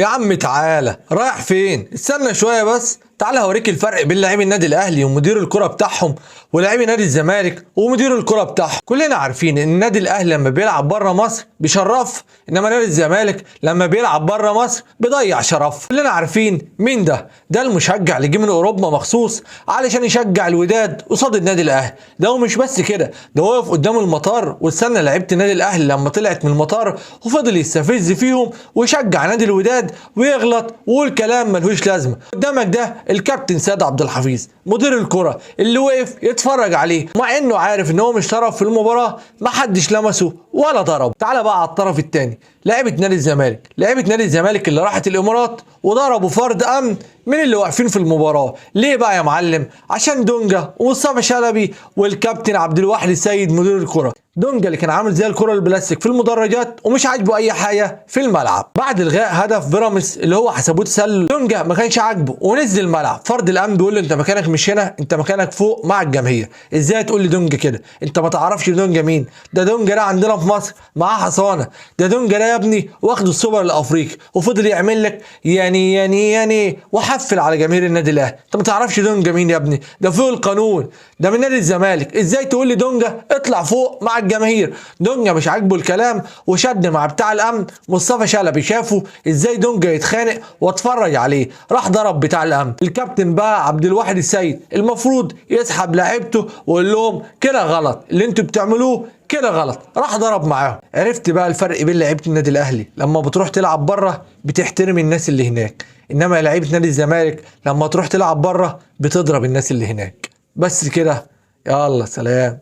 يا عم تعالى، رايح فين؟ استنى شويه بس. تعالى هوريك الفرق بين لاعبي النادي الاهلي ومدير الكره بتاعهم ولاعبي نادي الزمالك ومدير الكره بتاعهم. كلنا عارفين ان النادي الاهلي لما بيلعب بره مصر بيشرف، انما نادي الزمالك لما بيلعب بره مصر بيضيع شرف. كلنا عارفين مين ده. ده المشجع اللي جه من اوروبا مخصوص علشان يشجع الوداد قصاد النادي الاهلي. ده ومش بس كده، ده وقف قدام المطار واستنى لعيبه النادي الاهلي لما طلعت من المطار وفضل يستفز فيهم ويشجع نادي الوداد ويغلط ويقول كلام ملهوش لازمه. قدامك ده الكابتن سيد عبد الحفيظ مدير الكره اللي وقف يتفرج عليه، مع انه عارف ان هو مش طرف في المباراه، ما حدش لمسه ولا ضربه. تعالى بقى على الطرف الثاني، لعيبه نادي الزمالك. لعيبه نادي الزمالك اللي راحت الامارات وضربوا فرد امن من اللي واقفين في المباراه. ليه بقى يا معلم؟ عشان دونجا ومصطفى شلبي والكابتن عبد الواحد السيد مدير الكره. دونجا اللي كان عامل زي الكره البلاستيك في المدرجات ومش عاجبه اي حاجه في الملعب. بعد الغاء هدف بيراميدز اللي هو حسبوه تسلل، دونجا ما كانش عاجبه ونزل الملعب. فرد الامن بيقول له انت مكانك مش هنا، انت مكانك فوق مع الجماهير. ازاي تقول لي دونجا كده؟ انت ما تعرفش دونجا مين؟ ده دونجا ده عندنا في مصر معاه حصانه. ده دونجا ده يا ابني واخد السوبر الافريقي وفضل يعمل لك يعني وحفل على جماهير النادي الاهلي. انت ما تعرفش دونجا مين يا ابني؟ ده فوق القانون، ده من نادي الزمالك. ازاي تقول لي دونجا اطلع فوق مع الجماهير؟ دونجا مش عاجبه الكلام وشد مع بتاع الامن مصطفى شلبي. شافه ازاي دونجا يتخانق واتفرج عليه، راح ضرب بتاع الامن. الكابتن بقى عبد الواحد السيد المفروض يسحب لاعيبته ويقول لهم كده غلط، اللي انتوا بتعملوه كده غلط. راح ضرب معاهم. عرفت بقى الفرق بين لعيبه النادي الاهلي لما بتروح تلعب بره بتحترم الناس اللي هناك، انما لعيبه نادي الزمالك لما تروح تلعب بره بتضرب الناس اللي هناك. بس كده، يلا سلام.